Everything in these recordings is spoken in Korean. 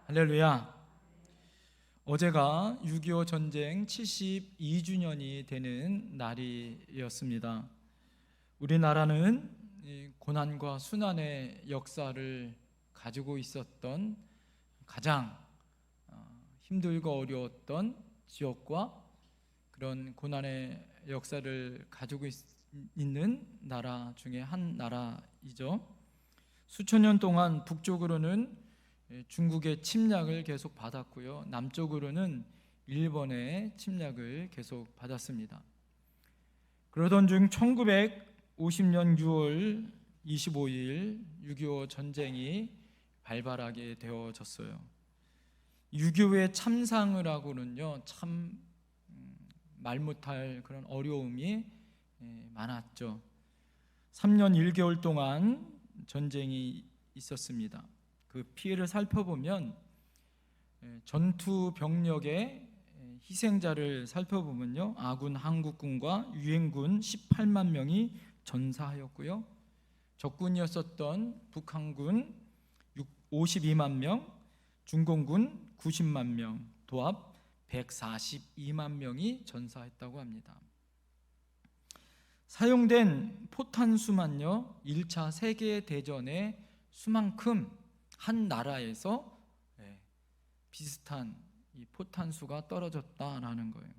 할렐루야. 어제가 6.25 전쟁 72주년이 되는 날이었습니다. 우리나라는 고난과 순환의 역사를 가지고 있었던 가장 힘들고 어려웠던 지역과 그런 고난의 역사를 가지고 있는 나라 중에 한 나라이죠. 수천 년 동안 북쪽으로는 중국의 침략을 계속 받았고요, 남쪽으로는 일본의 침략을 계속 받았습니다. 그러던 중 1950년 6월 25일 6.25 전쟁이 발발하게 되어졌어요. 6.25의 참상을 하고는요, 참 말 못할 그런 어려움이 많았죠. 3년 1개월 동안 전쟁이 있었습니다. 그 피해를 살펴보면 전투 병력의 희생자를 살펴보면요, 아군 한국군과 유엔군 18만 명이 전사하였고요, 적군이었었던 북한군 52만 명, 중공군 90만 명, 도합 142만 명이 전사했다고 합니다. 사용된 포탄수만요, 1차 세계대전의 수만큼 한 나라에서 비슷한 이 포탄수가 떨어졌다라는 거예요.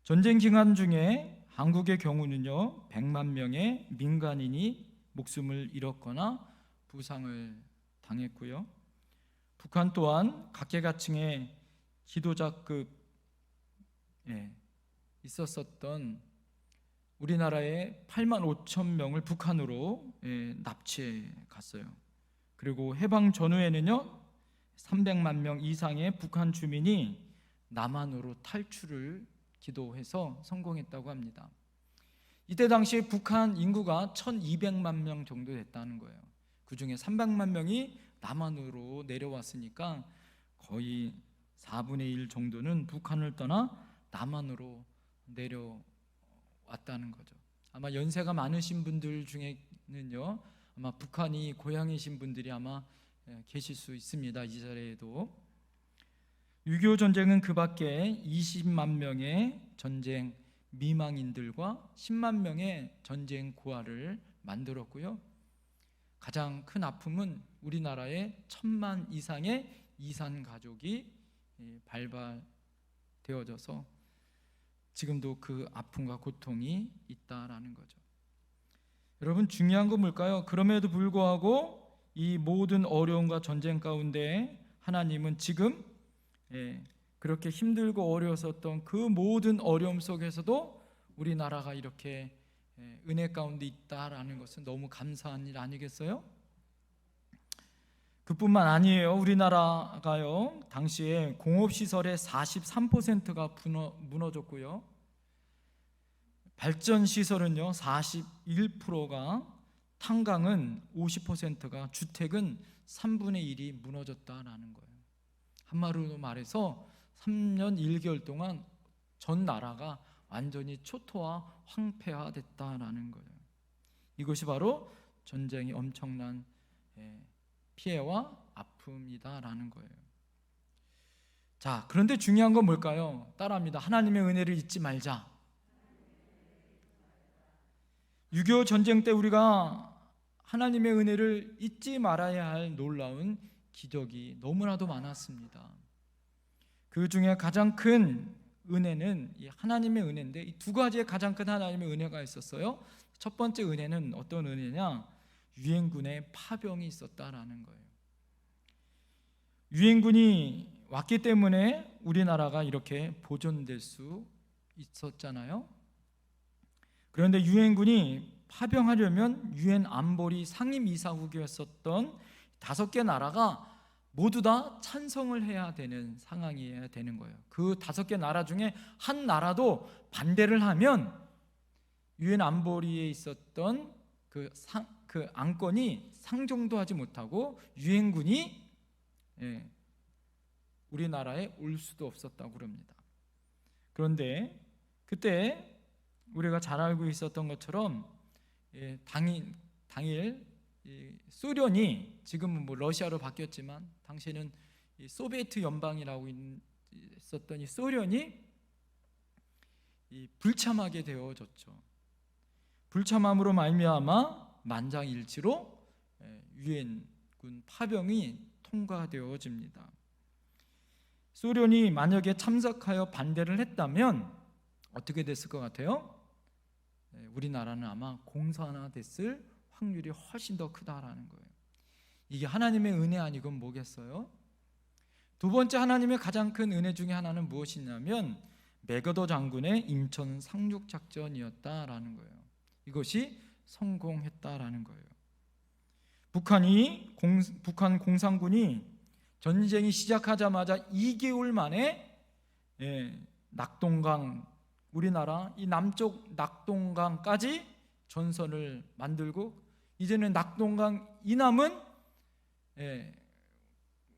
전쟁 기간 중에 한국의 경우는요, 100만 명의 민간인이 목숨을 잃었거나 부상을 당했고요, 북한 또한 각계각층의 지도자급 있었었던 우리나라의 8만 5천 명을 북한으로 납치해 갔어요. 그리고 해방 전후에는요, 300만 명 이상의 북한 주민이 남한으로 탈출을 기도해서 성공했다고 합니다. 이때 당시에 북한 인구가 1200만 명 정도 됐다는 거예요. 그 중에 300만 명이 남한으로 내려왔으니까 거의 4분의 1 정도는 북한을 떠나 남한으로 내려왔다는 거죠. 아마 연세가 많으신 분들 중에는요, 아마 북한이 고향이신 분들이 아마 계실 수 있습니다. 이 자리에도. 6.25 전쟁은 그 밖에 20만 명의 전쟁 미망인들과 10만 명의 전쟁 고아를 만들었고요, 가장 큰 아픔은 우리나라에 1000만 이상의 이산 가족이 발발되어져서 지금도 그 아픔과 고통이 있다라는 거죠. 여러분, 중요한 건 뭘까요? 그럼에도 불구하고 이 모든 어려움과 전쟁 가운데 하나님은 지금 그렇게 힘들고 어려웠었던 그 모든 어려움 속에서도 우리나라가 이렇게 은혜 가운데 있다라는 것은 너무 감사한 일 아니겠어요? 그뿐만 아니에요. 우리나라가요, 당시에 공업시설의 43%가 무너졌고요, 발전시설은요 41%가, 탄광은 50%가, 주택은 3분의 1이 무너졌다라는 거예요. 한마디로 말해서 3년 1개월 동안 전 나라가 완전히 초토화 황폐화됐다라는 거예요. 이것이 바로 전쟁의 엄청난 피해와 아픔이다라는 거예요. 자, 그런데 중요한 건 뭘까요? 따라합니다. 하나님의 은혜를 잊지 말자. 6.25 전쟁 때 우리가 하나님의 은혜를 잊지 말아야 할 놀라운 기적이 너무나도 많았습니다. 그 중에 가장 큰 은혜는 이 하나님의 은혜인데, 이 두 가지의 가장 큰 하나님의 은혜가 있었어요. 첫 번째 은혜는 어떤 은혜냐? 유엔군의 파병이 있었다라는 거예요. 유엔군이 왔기 때문에 우리나라가 이렇게 보존될 수 있었잖아요. 그런데 유엔군이 파병하려면 유엔 안보리 상임이사국이었었던 5개 나라가 모두 다 찬성을 해야 되는 상황이어야 되는 거예요. 그 5개 나라 중에 한 나라도 반대를 하면 유엔 안보리에 있었던 그 안건이 상정도 하지 못하고 유엔군이 우리나라에 올 수도 없었다고 그럽니다. 그런데 그때 우리가 잘 알고 있었던 것처럼 당일 소련이, 지금은 뭐 러시아로 바뀌었지만 당시에는 이 소비에트 연방이라고 있었던 이 소련이 이 불참하게 되어졌죠. 불참함으로 말미암아 만장일치로 유엔군 파병이 통과되어집니다. 소련이 만약에 참석하여 반대를 했다면 어떻게 됐을 것 같아요? 우리나라는 아마 공산화됐을 확률이 훨씬 더 크다라는 거예요. 이게 하나님의 은혜 아니건 뭐겠어요? 두 번째 하나님의 가장 큰 은혜 중에 하나는 무엇이냐면 매거더 장군의 인천 상륙 작전이었다라는 거예요. 이것이 성공했다라는 거예요. 북한 공산군이 전쟁이 시작하자마자 2개월 만에 낙동강, 우리나라 이 남쪽 낙동강까지 전선을 만들고 이제는 낙동강 이남은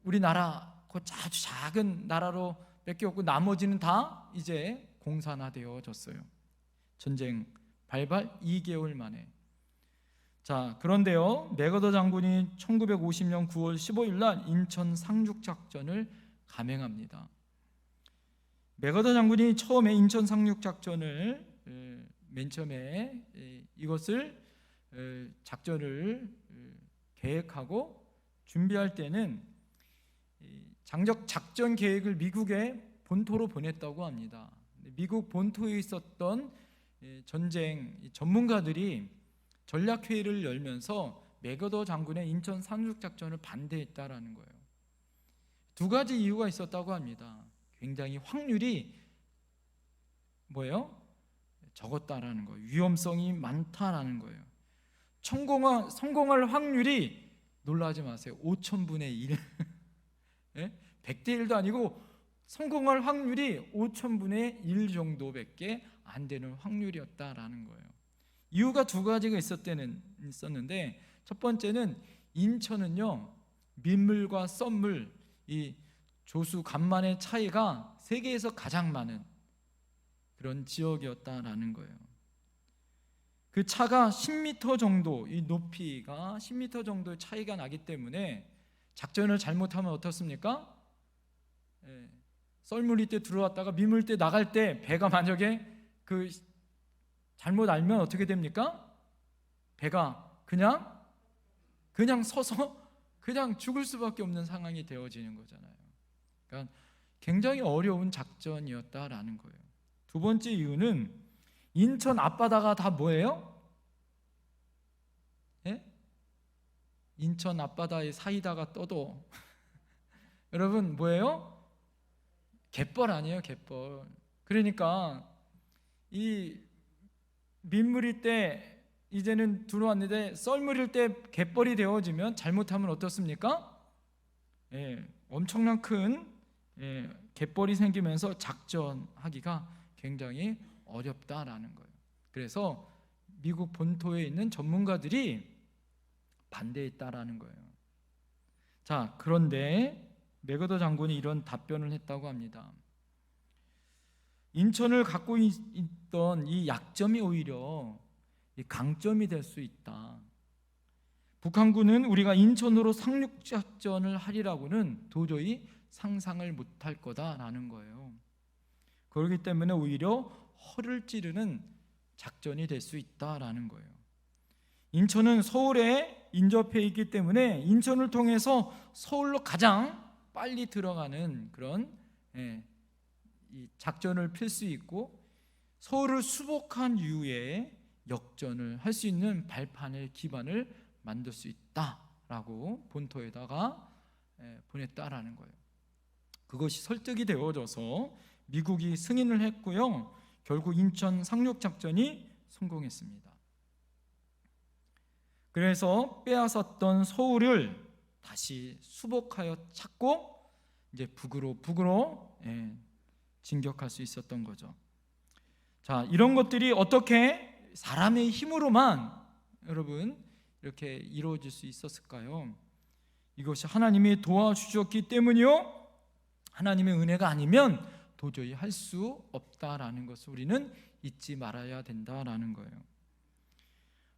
우리나라 그 아주 작은 나라로 뺏겼고 나머지는 다 이제 공산화되어졌어요. 전쟁 발발 2개월 만에. 자, 그런데요, 매거더 장군이 1950년 9월 15일 날 인천 상륙 작전을 감행합니다. 매거더 장군이 처음에 인천 상륙 작전을 맨 처음에 이것을 작전을 계획하고 준비할 때는 장적 작전 계획을 미국의 본토로 보냈다고 합니다. 미국 본토에 있었던 전쟁 전문가들이 전략회의를 열면서 매거더 장군의 인천 상륙 작전을 반대했다라는 거예요. 두 가지 이유가 있었다고 합니다. 굉장히 확률이 뭐예요? 적었다라는 거예요. 위험성이 많다라는 거예요. 성공할 확률이 놀라지 마세요. 5,000분의 1. 100대 1도 아니고 성공할 확률이 5,000분의 1 정도밖에 안 되는 확률이었다라는 거예요. 이유가 두 가지가 있었는데 첫 번째는 인천은요, 민물과 썰물, 이 조수 간만의 차이가 세계에서 가장 많은 그런 지역이었다라는 거예요. 그 차가 10m 정도, 이 높이가 10m 정도의 차이가 나기 때문에 작전을 잘못하면 어떻습니까? 썰물이 때 들어왔다가 민물 때 나갈 때 배가 만약에 그 잘못 알면 어떻게 됩니까? 배가 그냥 서서 그냥 죽을 수밖에 없는 상황이 되어지는 거잖아요. 그러니까 굉장히 어려운 작전이었다라는 거예요. 두 번째 이유는 인천 앞바다가 다 뭐예요? 인천 앞바다에 사이다가 떠도 여러분 뭐예요? 갯벌 아니에요, 갯벌. 그러니까 이 민물일 때 이제는 들어왔는데 썰물일 때 갯벌이 되어지면 잘못하면 어떻습니까? 엄청난 큰 갯벌이 생기면서 작전하기가 굉장히 어렵다라는 거예요. 그래서 미국 본토에 있는 전문가들이 반대했다라는 거예요. 자, 그런데 매거더 장군이 이런 답변을 했다고 합니다. 인천을 갖고 있던 이 약점이 오히려 강점이 될 수 있다. 북한군은 우리가 인천으로 상륙작전을 하리라고는 도저히 상상을 못할 거다라는 거예요. 그렇기 때문에 오히려 허를 찌르는 작전이 될 수 있다라는 거예요. 인천은 서울에 인접해 있기 때문에 인천을 통해서 서울로 가장 빨리 들어가는 그런 이 작전을 펼 수 있고 서울을 수복한 이후에 역전을 할 수 있는 발판의 기반을 만들 수 있다라고 본토에다가 보냈다라는 거예요. 그것이 설득이 되어져서 미국이 승인을 했고요. 결국 인천 상륙 작전이 성공했습니다. 그래서 빼앗았던 서울을 다시 수복하여 찾고 이제 북으로 진격할 수 있었던 거죠. 자, 이런 것들이 어떻게 사람의 힘으로만 여러분 이렇게 이루어질 수 있었을까요? 이것이 하나님이 도와주셨기 때문이요. 하나님의 은혜가 아니면 도저히 할 수 없다라는 것을 우리는 잊지 말아야 된다라는 거예요.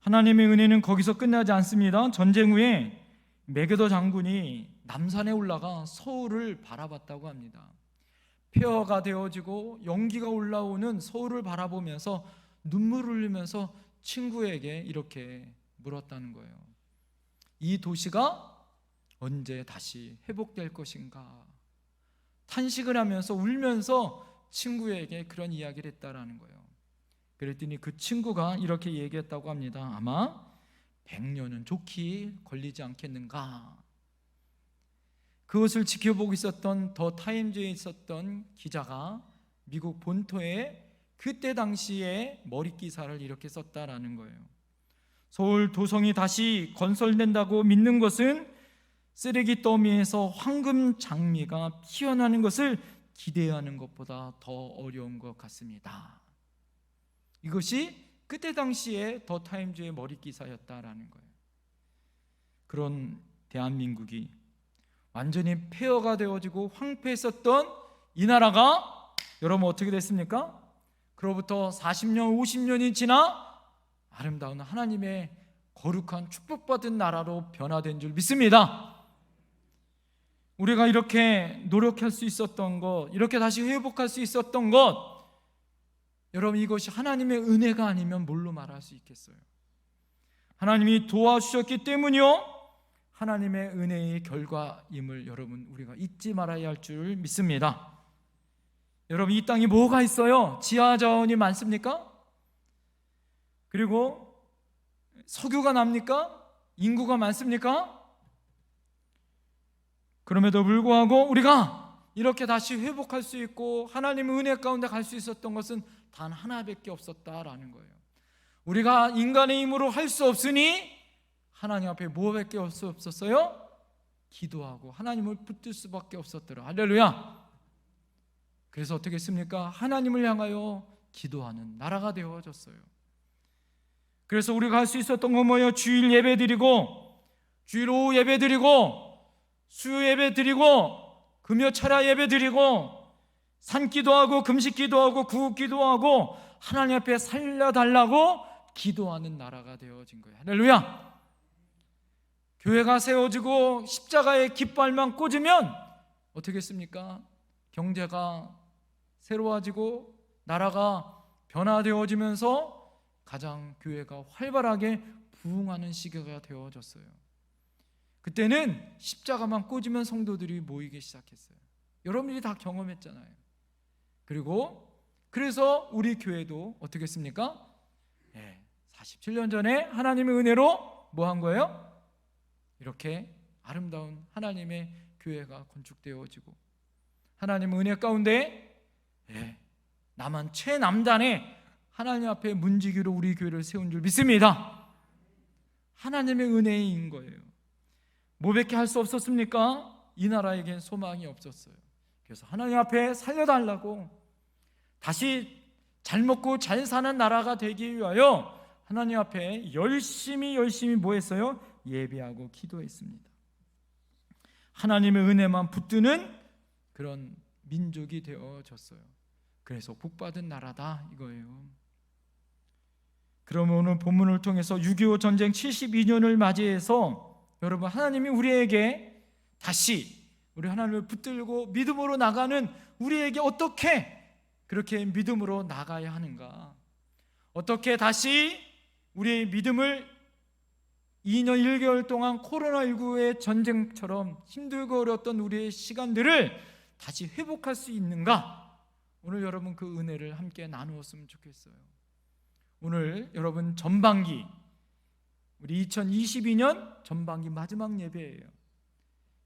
하나님의 은혜는 거기서 끝나지 않습니다. 전쟁 후에 매거더 장군이 남산에 올라가 서울을 바라봤다고 합니다. 폐허가 되어지고 연기가 올라오는 서울을 바라보면서 눈물을 흘리면서 친구에게 이렇게 물었다는 거예요. 이 도시가 언제 다시 회복될 것인가? 탄식을 하면서 울면서 친구에게 그런 이야기를 했다라는 거예요. 그랬더니 그 친구가 이렇게 얘기했다고 합니다. 아마 100년은 좋게 걸리지 않겠는가? 그것을 지켜보고 있었던 더 타임즈에 있었던 기자가 미국 본토에 그때 당시에 머리 기사를 이렇게 썼다라는 거예요. 서울 도성이 다시 건설된다고 믿는 것은 쓰레기 더미에서 황금 장미가 피어나는 것을 기대하는 것보다 더 어려운 것 같습니다. 이것이 그때 당시에 더 타임즈의 머리 기사였다라는 거예요. 그런 대한민국이 완전히 폐허가 되어지고 황폐했었던 이 나라가 여러분 어떻게 됐습니까? 그로부터 40년, 50년이 지나 아름다운 하나님의 거룩한 축복받은 나라로 변화된 줄 믿습니다. 우리가 이렇게 노력할 수 있었던 것, 이렇게 다시 회복할 수 있었던 것, 여러분 이것이 하나님의 은혜가 아니면 뭘로 말할 수 있겠어요? 하나님이 도와주셨기 때문이요, 하나님의 은혜의 결과임을 여러분 우리가 잊지 말아야 할 줄 믿습니다. 여러분 이 땅에 뭐가 있어요? 지하 자원이 많습니까? 그리고 석유가 납니까? 인구가 많습니까? 그럼에도 불구하고 우리가 이렇게 다시 회복할 수 있고 하나님의 은혜 가운데 갈 수 있었던 것은 단 하나밖에 없었다라는 거예요. 우리가 인간의 힘으로 할 수 없으니 하나님 앞에 뭐밖에 없었어요? 기도하고 하나님을 붙들 수밖에 없었더라. 할렐루야. 그래서 어떻게 했습니까? 하나님을 향하여 기도하는 나라가 되어졌어요. 그래서 우리가 할 수 있었던 건 뭐예요? 주일 예배 드리고, 주일 오후 예배 드리고, 수요 예배 드리고, 금요 철야 예배 드리고, 산 기도하고 금식 기도하고 구국 기도하고 하나님 앞에 살려달라고 기도하는 나라가 되어진 거예요. 할렐루야. 교회가 세워지고 십자가의 깃발만 꽂으면 어떻게 했습니까? 경제가 새로워지고 나라가 변화되어지면서 가장 교회가 활발하게 부흥하는 시기가 되어졌어요. 그때는 십자가만 꽂으면 성도들이 모이기 시작했어요. 여러분들이 다 경험했잖아요. 그래서 우리 교회도 어떻게 했습니까? 47년 전에 하나님의 은혜로 뭐 한 거예요? 이렇게 아름다운 하나님의 교회가 건축되어지고 하나님의 은혜 가운데 남한 최남단에 하나님 앞에 문지기로 우리 교회를 세운 줄 믿습니다. 하나님의 은혜인 거예요. 뭐밖에 할 수 없었습니까? 이 나라에겐 소망이 없었어요. 그래서 하나님 앞에 살려달라고 다시 잘 먹고 잘 사는 나라가 되기 위하여 하나님 앞에 열심히 뭐 했어요? 예배하고 기도했습니다. 하나님의 은혜만 붙드는 그런 민족이 되어졌어요. 그래서 복받은 나라다 이거예요. 그러면 오늘 본문을 통해서 6.25 전쟁 72년을 맞이해서 여러분 하나님이 우리에게 다시 우리 하나님을 붙들고 믿음으로 나가는 우리에게 어떻게 그렇게 믿음으로 나가야 하는가, 어떻게 다시 우리의 믿음을 2년 1개월 동안 코로나19의 전쟁처럼 힘들고 어려웠던 우리의 시간들을 다시 회복할 수 있는가, 오늘 여러분 그 은혜를 함께 나누었으면 좋겠어요. 오늘 여러분 전반기, 우리 2022년 전반기 마지막 예배예요.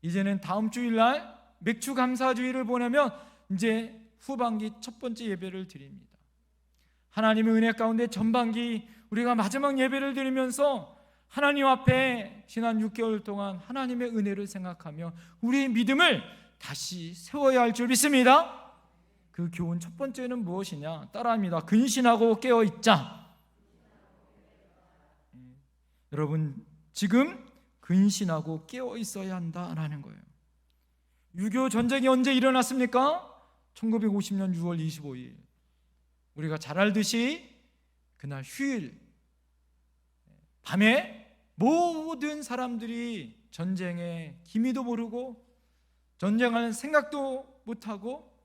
이제는 다음 주일날 맥주 감사주의를 보내면 이제 후반기 첫 번째 예배를 드립니다. 하나님의 은혜 가운데 전반기 우리가 마지막 예배를 드리면서 하나님 앞에 지난 6개월 동안 하나님의 은혜를 생각하며 우리의 믿음을 다시 세워야 할 줄 믿습니다. 그 교훈 첫 번째는 무엇이냐? 따라합니다. 근신하고 깨어있자. 여러분 지금 근신하고 깨어있어야 한다라는 거예요. 6.25 전쟁이 언제 일어났습니까? 1950년 6월 25일. 우리가 잘 알듯이 그날 휴일 밤에 모든 사람들이 전쟁의 기미도 모르고 전쟁할 생각도 못하고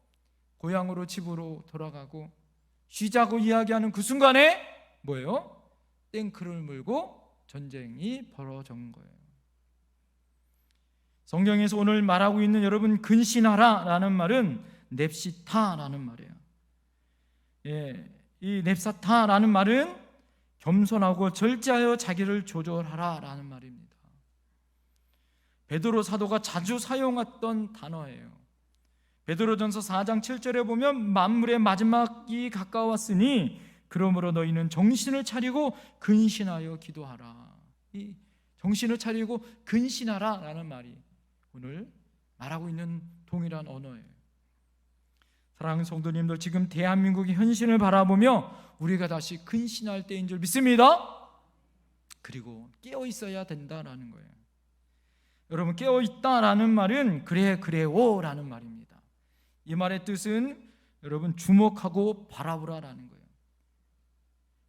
고향으로 집으로 돌아가고 쉬자고 이야기하는 그 순간에 뭐예요? 탱크를 몰고 전쟁이 벌어진 거예요. 성경에서 오늘 말하고 있는 여러분, 근신하라라는 말은 넵시타라는 말이에요. 이 넵사타라는 말은 겸손하고 절제하여 자기를 조절하라라는 말입니다. 베드로 사도가 자주 사용했던 단어예요. 베드로전서 4장 7절에 보면 만물의 마지막이 가까웠으니 그러므로 너희는 정신을 차리고 근신하여 기도하라. 이 정신을 차리고 근신하라라는 말이 오늘 말하고 있는 동일한 언어예요. 사랑하는 성도님들, 지금 대한민국의 현실을 바라보며 우리가 다시 근신할 때인 줄 믿습니다. 그리고 깨어 있어야 된다라는 거예요. 여러분, 깨어 있다라는 말은 그래오라는 말입니다. 이 말의 뜻은 여러분, 주목하고 바라보라라는 거예요.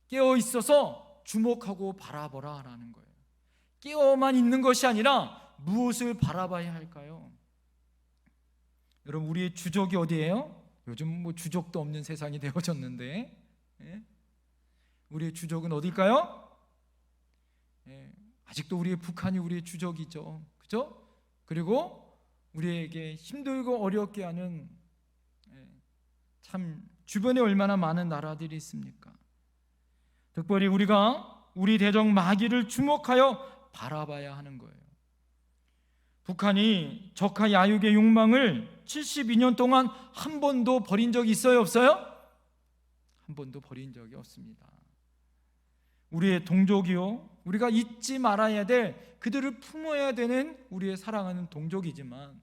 깨어 있어서 주목하고 바라보라라는 거예요. 깨어만 있는 것이 아니라 무엇을 바라봐야 할까요? 여러분, 우리의 주족이 어디예요? 요즘 뭐 주족도 없는 세상이 되어졌는데, 우리의 주족은 어딜까요? 아직도 우리의 북한이 우리의 주족이죠. 그죠? 그리고 우리에게 힘들고 어렵게 하는, 참 주변에 얼마나 많은 나라들이 있습니까? 특별히 우리가 우리 대적 마귀를 주목하여 바라봐야 하는 거예요. 북한이 적화 야육의 욕망을 72년 동안 한 번도 버린 적이 있어요? 없어요? 한 번도 버린 적이 없습니다. 우리의 동족이요, 우리가 잊지 말아야 될, 그들을 품어야 되는 우리의 사랑하는 동족이지만,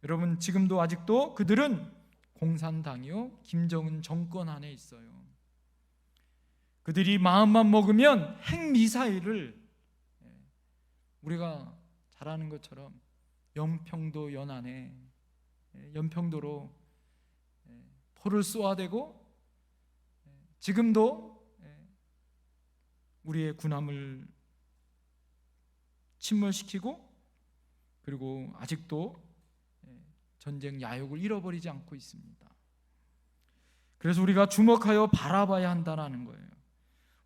여러분, 지금도 아직도 그들은 공산당이요, 김정은 정권 안에 있어요. 그들이 마음만 먹으면 핵미사일을, 우리가 잘 아는 것처럼 연평도 연안에, 연평도로 포를 쏘아대고, 지금도 우리의 군함을 침몰시키고, 그리고 아직도 전쟁 야욕을 잃어버리지 않고 있습니다. 그래서 우리가 주목하여 바라봐야 한다는 거예요.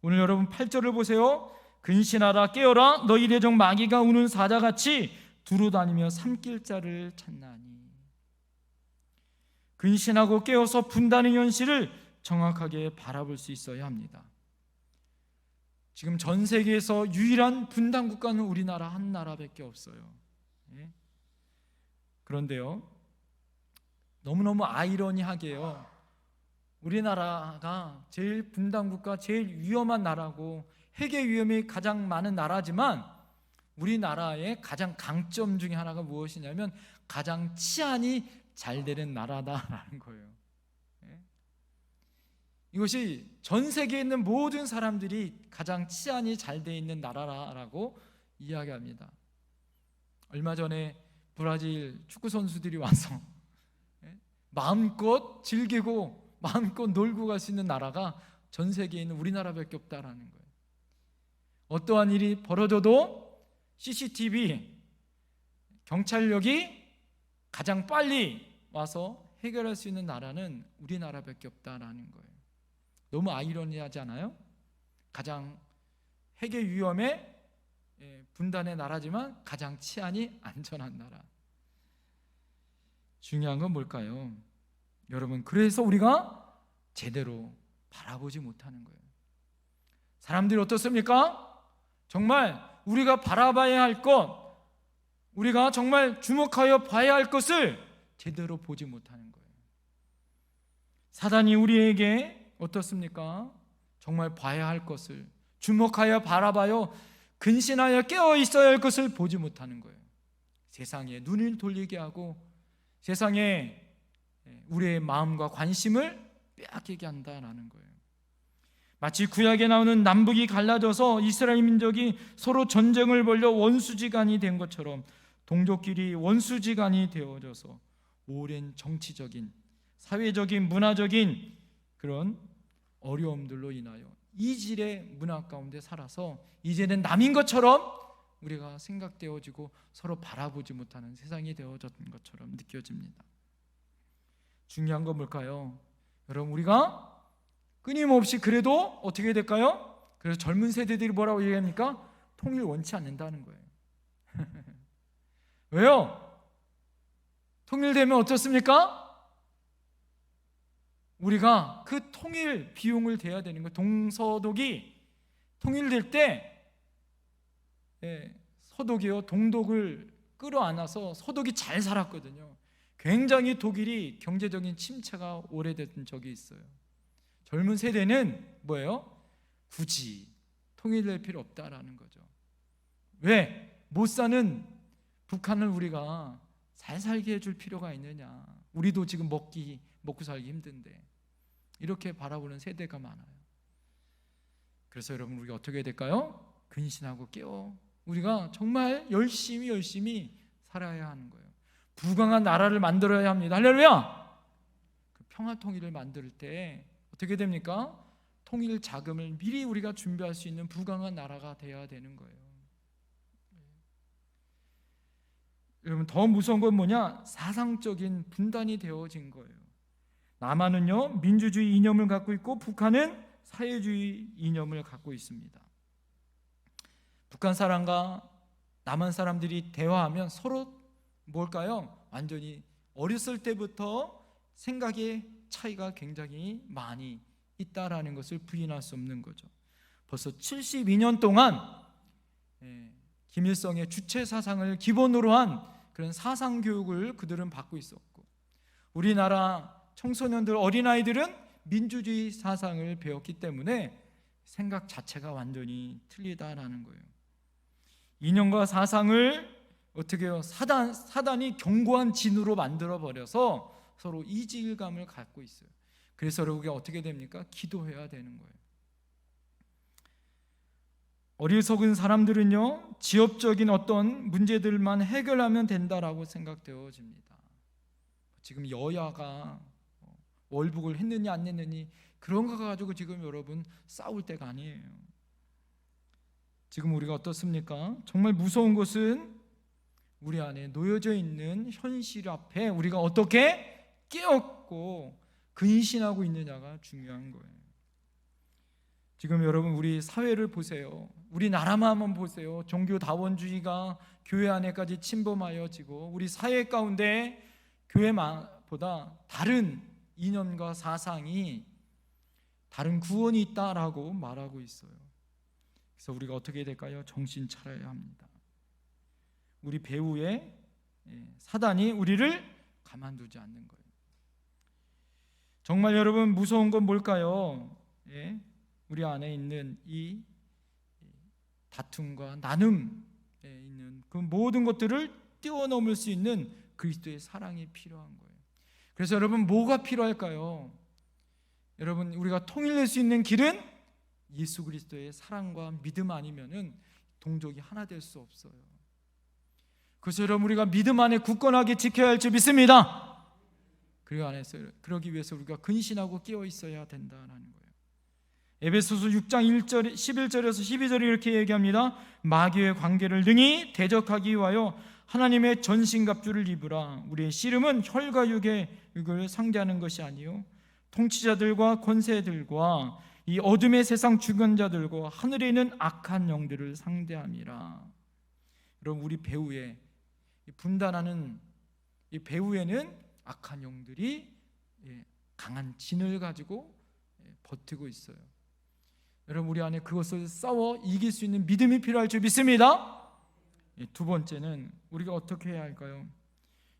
오늘 여러분 8절을 보세요. 근신하라, 깨어라, 너희 대적 마귀가 우는 사자같이 두루다니며 삼킬 자를 찾나니. 근신하고 깨어서 분단의 현실을 정확하게 바라볼 수 있어야 합니다. 지금 전 세계에서 유일한 분단 국가는 우리나라 한 나라밖에 없어요. 그런데요, 너무너무 아이러니하게요, 우리나라가 제일 분단 국가, 제일 위험한 나라고 핵의 위험이 가장 많은 나라지만, 우리나라의 가장 강점 중에 하나가 무엇이냐면 가장 치안이 잘 되는 나라다라는 거예요. 이것이 전 세계에 있는 모든 사람들이 가장 치안이 잘 돼 있는 나라라고 이야기합니다. 얼마 전에 브라질 축구 선수들이 와서 마음껏 즐기고 마음껏 놀고 갈 수 있는 나라가 전 세계에 있는 우리나라밖에 없다라는 거예요. 어떠한 일이 벌어져도 CCTV, 경찰력이 가장 빨리 와서 해결할 수 있는 나라는 우리나라밖에 없다라는 거예요. 너무 아이러니하지 않아요? 가장 핵의 위험에 분단의 나라지만 가장 치안이 안전한 나라. 중요한 건 뭘까요? 여러분, 그래서 우리가 제대로 바라보지 못하는 거예요. 사람들이 어떻습니까? 정말 우리가 바라봐야 할 것, 우리가 정말 주목하여 봐야 할 것을 제대로 보지 못하는 거예요. 사단이 우리에게 어떻습니까? 정말 봐야 할 것을, 주목하여 바라봐요, 근신하여 깨어 있어야 할 것을 보지 못하는 거예요. 세상에 눈을 돌리게 하고 세상에 우리의 마음과 관심을 빼앗기게 한다는 거예요. 마치 구약에 나오는 남북이 갈라져서 이스라엘 민족이 서로 전쟁을 벌여 원수지간이 된 것처럼 동족끼리 원수지간이 되어져서 오랜 정치적인, 사회적인, 문화적인 그런 어려움들로 인하여 이질의 문화 가운데 살아서 이제는 남인 것처럼 우리가 생각되어지고 서로 바라보지 못하는 세상이 되어졌던 것처럼 느껴집니다. 중요한 건 뭘까요? 여러분, 우리가 끊임없이 그래도 어떻게 될까요? 그래서 젊은 세대들이 뭐라고 얘기합니까? 통일 원치 않는다는 거예요. 왜요? 통일되면 어떻습니까? 우리가 그 통일 비용을 대야 되는 거예요. 동서독이 통일될 때 서독이요 동독을 끌어안아서 서독이 잘 살았거든요. 굉장히 독일이 경제적인 침체가 오래됐던 적이 있어요. 젊은 세대는 뭐예요? 굳이 통일될 필요 없다라는 거죠. 왜? 못 사는 북한을 우리가 잘 살게 해줄 필요가 있느냐. 우리도 지금 먹고 살기 힘든데. 이렇게 바라보는 세대가 많아요. 그래서 여러분, 우리가 어떻게 해야 될까요? 근신하고 깨어 우리가 정말 열심히 살아야 하는 거예요. 부강한 나라를 만들어야 합니다. 할렐루야! 그 평화 통일을 만들 때 어떻게 됩니까? 통일 자금을 미리 우리가 준비할 수 있는 부강한 나라가 되어야 되는 거예요. 여러분, 더 무서운 건 뭐냐? 사상적인 분단이 되어진 거예요. 남한은요 민주주의 이념을 갖고 있고 북한은 사회주의 이념을 갖고 있습니다. 북한 사람과 남한 사람들이 대화하면 서로 뭘까요? 완전히 어렸을 때부터 생각의 차이가 굉장히 많이 있다라는 것을 부인할 수 없는 거죠. 벌써 72년 동안 김일성의 주체 사상을 기본으로 한 그런 사상 교육을 그들은 받고 있었고, 우리나라 청소년들, 어린아이들은 민주주의 사상을 배웠기 때문에 생각 자체가 완전히 틀리다라는 거예요. 이념과 사상을 어떻게 해요? 사단이 견고한 진으로 만들어버려서 서로 이질감을 갖고 있어요. 그래서 우리가 어떻게 됩니까? 기도해야 되는 거예요. 어리석은 사람들은요 지역적인 어떤 문제들만 해결하면 된다라고 생각되어집니다. 지금 여야가 월북을 했느니 안 했느니 그런 거 가지고 지금 여러분 싸울 때가 아니에요. 지금 우리가 어떻습니까? 정말 무서운 것은 우리 안에 놓여져 있는 현실 앞에 우리가 어떻게 깨었고 근신하고 있느냐가 중요한 거예요. 지금 여러분 우리 사회를 보세요. 우리 나라만 한번 보세요. 종교다원주의가 교회 안에까지 침범하여지고 우리 사회 가운데 교회보다 다른 이념과 사상이 다른 구원이 있다라고 말하고 있어요. 그래서 우리가 어떻게 해야 될까요? 정신 차려야 합니다. 우리 배후에 사단이 우리를 가만두지 않는 거예요. 정말 여러분 무서운 건 뭘까요? 우리 안에 있는 이 다툼과 나눔에 있는 그 모든 것들을 뛰어넘을 수 있는 그리스도의 사랑이 필요한 거예요. 그래서 여러분 뭐가 필요할까요? 여러분 우리가 통일될 수 있는 길은 예수 그리스도의 사랑과 믿음 아니면은 동족이 하나 될 수 없어요. 그래서 여러분 우리가 믿음 안에 굳건하게 지켜야 할 줄 믿습니다. 그러기 위해서 우리가 근신하고 깨어 있어야 된다는 거예요. 에베소서 6장 1절, 11절에서 12절에 이렇게 얘기합니다. 마귀의 관계를 능히 대적하기 위하여 하나님의 전신갑주를 입으라. 우리의 씨름은 혈과 육을 상대하는 것이 아니요 통치자들과 권세들과 이 어둠의 세상 주권자들과 하늘에 있는 악한 영들을 상대함이라. 여러분 우리 배후에 분단하는 이 배후에는 악한 영들이 강한 진을 가지고 버티고 있어요. 여러분 우리 안에 그것을 싸워 이길 수 있는 믿음이 필요할 줄 믿습니다. 두 번째는 우리가 어떻게 해야 할까요?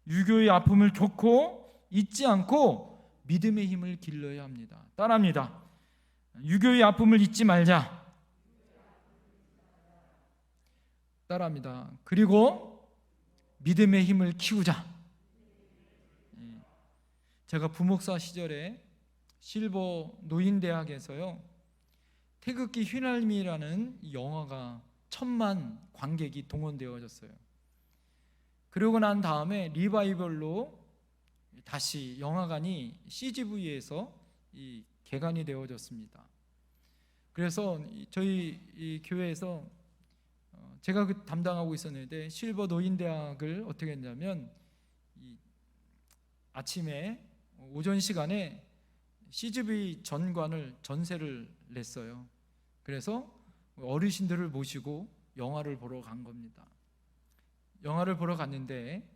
유교의 아픔을 겪고 잊지 않고 믿음의 힘을 길러야 합니다. 따라합니다. 유교의 아픔을 잊지 말자. 따라합니다. 그리고 믿음의 힘을 키우자. 제가 부목사 시절에 실버 노인대학에서요 태극기 휘날림이라는 영화가 1000만 관객이 동원되어졌어요. 그러고 난 다음에 리바이벌로 다시 영화관이 CGV에서 개관이 되어졌습니다. 그래서 저희 이 교회에서 제가 담당하고 있었는데 실버 노인대학을 어떻게 했냐면 아침에 오전 시간에 CGV 전관을 전세를 냈어요. 그래서 어르신들을 모시고 영화를 보러 간 겁니다. 영화를 보러 갔는데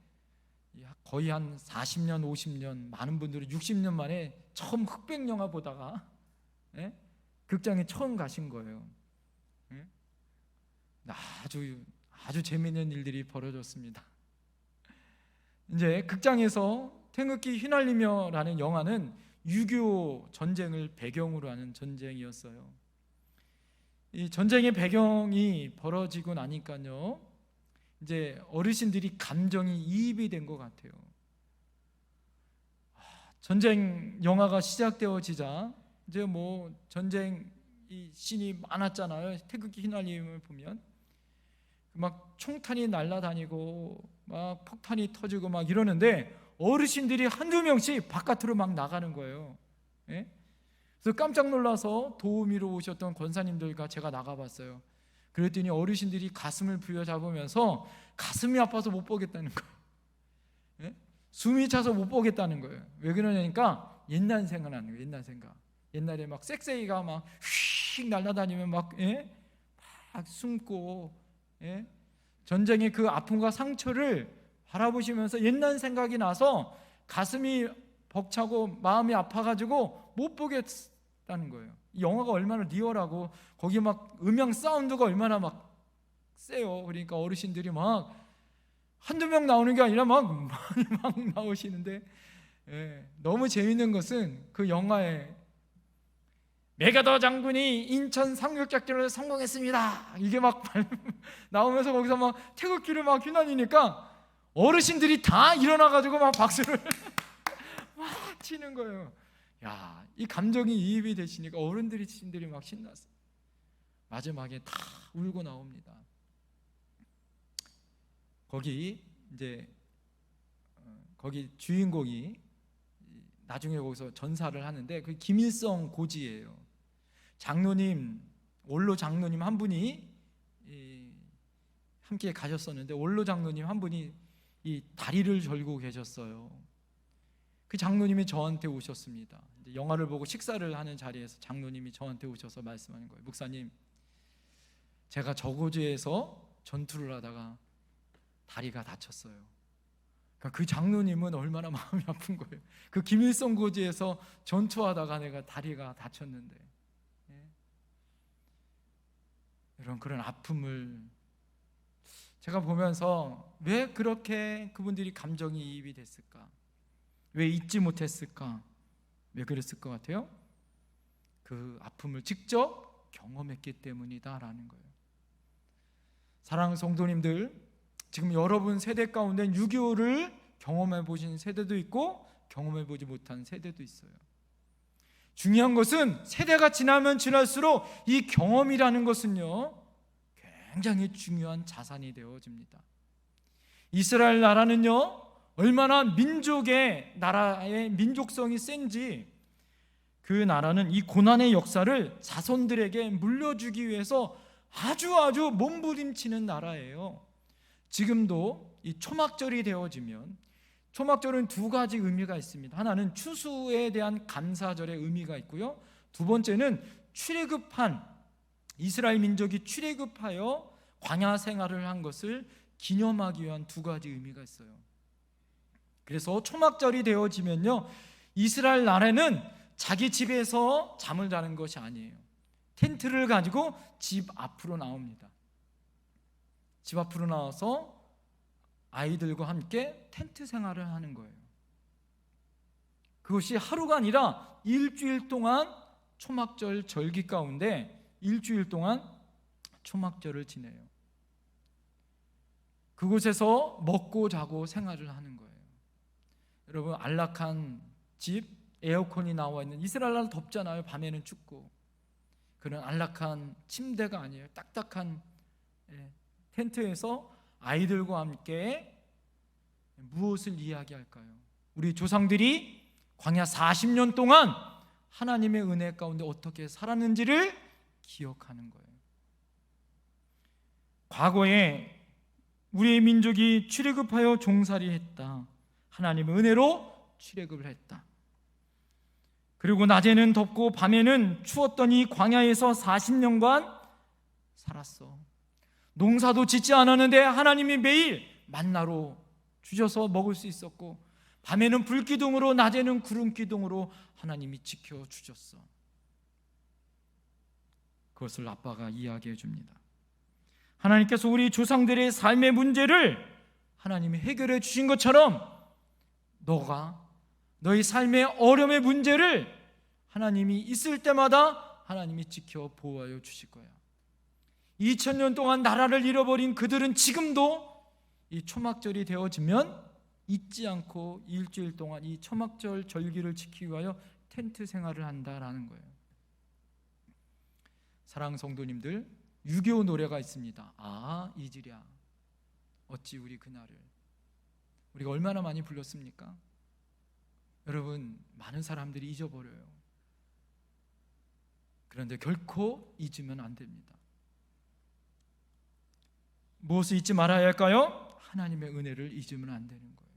거의 한 40년, 50년, 많은 분들이 60년 만에 처음 흑백 영화 보다가 극장에 처음 가신 거예요. 아주 재미있는 일들이 벌어졌습니다. 이제 극장에서 태극기 휘날리며라는 영화는 6.25 전쟁을 배경으로 하는 전쟁이었어요. 이 전쟁의 배경이 벌어지고 나니까요, 이제 어르신들이 감정이 이입이 된 것 같아요. 전쟁 영화가 시작되어지자 이제 뭐 전쟁 이 씬이 많았잖아요. 태극기 휘날림을 보면 막 총탄이 날아다니고 막 폭탄이 터지고 막 이러는데 어르신들이 한두 명씩 바깥으로 막 나가는 거예요. 그래서 깜짝 놀라서 도우미로 오셨던 권사님들과 제가 나가봤어요. 그랬더니 어르신들이 가슴을 부여잡으면서 가슴이 아파서 못 보겠다는 거예요. 숨이 차서 못 보겠다는 거예요. 왜 그러냐니까 옛날 생각나는 거예요. 옛날 생각. 옛날에 막 섹세이가 막 휙 날아다니면 막 숨고 전쟁의 그 아픔과 상처를 바라보시면서 옛날 생각이 나서 가슴이 벅차고 마음이 아파가지고 못 보겠다는 거예요. 이 영화가 얼마나 리얼하고 거기 막 음향 사운드가 얼마나 막 세요. 그러니까 어르신들이 막 한두 명 나오는 게 아니라 막 나오시는데 너무 재밌는 것은 그 영화에 메가더 장군이 인천 상륙작전을 성공했습니다. 이게 막 나오면서 거기서 막 태극기를 막 휘날리니까 어르신들이 다 일어나가지고 막 박수를 막 치는 거예요. 야, 이 감정이 이입이 되시니까 어른들이 막 신났어요. 마지막에 다 울고 나옵니다. 거기 이제 거기 주인공이 나중에 거기서 전사를 하는데 그 김일성 고지예요. 장로님, 원로 장로님 한 분이 함께 가셨었는데 원로 장로님 한 분이 이 다리를 절고 계셨어요. 그 장로님이 저한테 오셨습니다. 영화를 보고 식사를 하는 자리에서 장로님이 저한테 오셔서 말씀하는 거예요. 목사님, 제가 저고지에서 전투를 하다가 다리가 다쳤어요. 그러니까 그 장로님은 얼마나 마음이 아픈 거예요. 그 김일성 고지에서 전투하다가 내가 다리가 다쳤는데, 이런 그런 아픔을 제가 보면서 왜 그렇게 그분들이 감정이 이입이 됐을까? 왜 잊지 못했을까? 왜 그랬을 것 같아요? 그 아픔을 직접 경험했기 때문이다라는 거예요. 사랑하는 성도님들, 지금 여러분 세대 가운데 6.25를 경험해 보신 세대도 있고 경험해 보지 못한 세대도 있어요. 중요한 것은 세대가 지나면 지날수록 이 경험이라는 것은요, 굉장히 중요한 자산이 되어집니다. 이스라엘 나라는요, 얼마나 나라의 민족성이 센지, 그 나라는 이 고난의 역사를 자손들에게 물려주기 위해서 아주 몸부림치는 나라예요. 지금도 이 초막절이 되어지면, 초막절은 두 가지 의미가 있습니다. 하나는 추수에 대한 감사절의 의미가 있고요, 두 번째는 이스라엘 민족이 출애굽하여 광야 생활을 한 것을 기념하기 위한 두 가지 의미가 있어요. 그래서 초막절이 되어지면요, 이스라엘 나라는 자기 집에서 잠을 자는 것이 아니에요. 텐트를 가지고 집 앞으로 나옵니다. 집 앞으로 나와서 아이들과 함께 텐트 생활을 하는 거예요. 그것이 하루가 아니라 일주일 동안 초막절 절기 가운데 일주일 동안 초막절을 지내요. 그곳에서 먹고 자고 생활을 하는 거예요. 여러분, 안락한 집, 에어컨이 나와 있는, 이스라엘 나라 덥잖아요. 밤에는 춥고. 그런 안락한 침대가 아니에요. 딱딱한 텐트에서 아이들과 함께 무엇을 이야기할까요? 우리 조상들이 광야 40년 동안 하나님의 은혜 가운데 어떻게 살았는지를 기억하는 거예요. 과거에 우리의 민족이 출애굽하여 종살이했다. 하나님의 은혜로 출애굽을 했다. 그리고 낮에는 덥고 밤에는 추웠던 이 광야에서 40년간 살았어. 농사도 짓지 않았는데 하나님이 매일 만나로 주셔서 먹을 수 있었고, 밤에는 불기둥으로 낮에는 구름기둥으로 하나님이 지켜주셨어. 그것을 아빠가 이야기해 줍니다. 하나님께서 우리 조상들의 삶의 문제를 하나님이 해결해 주신 것처럼 너가 너희 삶의 어려움의 문제를 하나님이 있을 때마다 하나님이 지켜 보호하여 주실 거야. 2000년 동안 나라를 잃어버린 그들은 지금도 이 초막절이 되어지면 잊지 않고 일주일 동안 이 초막절 절기를 지키기 위하여 텐트 생활을 한다라는 거예요. 사랑하는 성도님들, 6.25 노래가 있습니다. 아 이지랴 어찌 우리 그날을, 우리가 얼마나 많이 불렀습니까? 여러분, 많은 사람들이 잊어버려요. 그런데 결코 잊으면 안 됩니다. 무엇을 잊지 말아야 할까요? 하나님의 은혜를 잊으면 안 되는 거예요.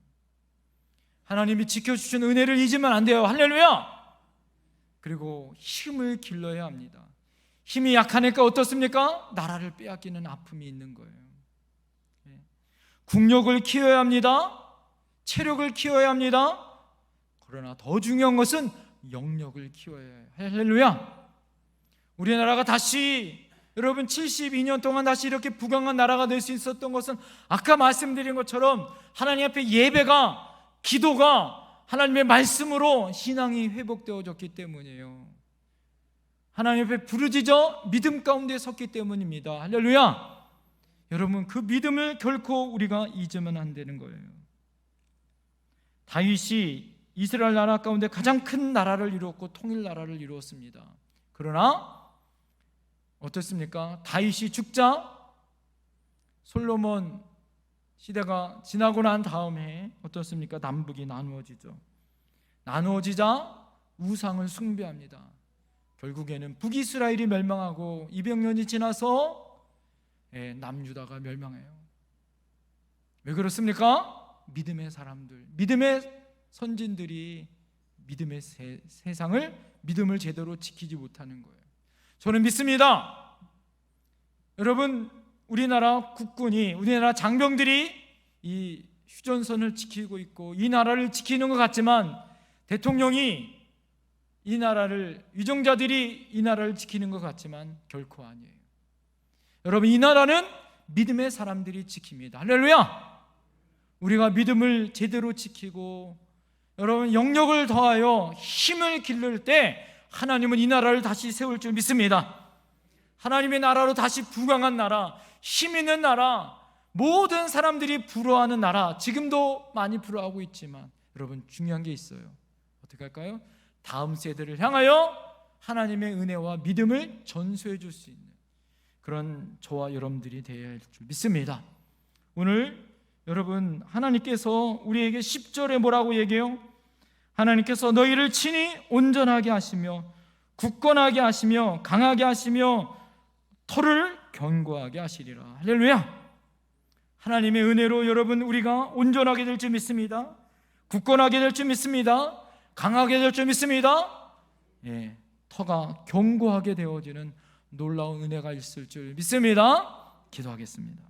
하나님이 지켜주신 은혜를 잊으면 안 돼요. 할렐루야! 그리고 힘을 길러야 합니다. 힘이 약하니까 어떻습니까? 나라를 빼앗기는 아픔이 있는 거예요. 국력을 키워야 합니다. 체력을 키워야 합니다. 그러나 더 중요한 것은 영력을 키워야 해요. 할렐루야! 우리나라가 다시, 여러분 72년 동안 다시 이렇게 부강한 나라가 될 수 있었던 것은 아까 말씀드린 것처럼 하나님 앞에 예배가, 기도가 하나님의 말씀으로 신앙이 회복되어졌기 때문이에요. 하나님 앞에 부르짖어 믿음 가운데 섰기 때문입니다. 할렐루야! 여러분, 그 믿음을 결코 우리가 잊으면 안 되는 거예요. 다윗이 이스라엘 나라 가운데 가장 큰 나라를 이루었고 통일 나라를 이루었습니다. 그러나 어떻습니까? 다윗이 죽자 솔로몬 시대가 지나고 난 다음에 어떻습니까? 남북이 나누어지죠. 나누어지자 우상을 숭배합니다. 결국에는 북이스라엘이 멸망하고 200년이 지나서 남유다가 멸망해요. 왜 그렇습니까? 믿음의 사람들, 믿음의 선진들이 믿음의 세상을, 믿음을 제대로 지키지 못하는 거예요. 저는 믿습니다. 여러분, 우리나라 국군이, 우리나라 장병들이 이 휴전선을 지키고 있고 이 나라를 지키는 것 같지만 대통령이 이 나라를, 위정자들이 이 나라를 지키는 것 같지만 결코 아니에요. 여러분, 이 나라는 믿음의 사람들이 지킵니다. 할렐루야! 우리가 믿음을 제대로 지키고 여러분 영력을 더하여 힘을 기를 때 하나님은 이 나라를 다시 세울 줄 믿습니다. 하나님의 나라로 다시 부강한 나라, 힘 있는 나라, 모든 사람들이 부러워하는 나라, 지금도 많이 부러워하고 있지만 여러분 중요한 게 있어요. 어떻게 할까요? 다음 세대를 향하여 하나님의 은혜와 믿음을 전수해 줄 수 있는 그런 저와 여러분들이 되어야 할 줄 믿습니다. 오늘 여러분, 하나님께서 우리에게 10절에 뭐라고 얘기해요? 하나님께서 너희를 친히 온전하게 하시며 굳건하게 하시며 강하게 하시며 터를 견고하게 하시리라. 할렐루야! 하나님의 은혜로 여러분 우리가 온전하게 될 줄 믿습니다. 굳건하게 될 줄 믿습니다. 강하게 될 줄 믿습니다. 터가 견고하게 되어지는 놀라운 은혜가 있을 줄 믿습니다. 기도하겠습니다.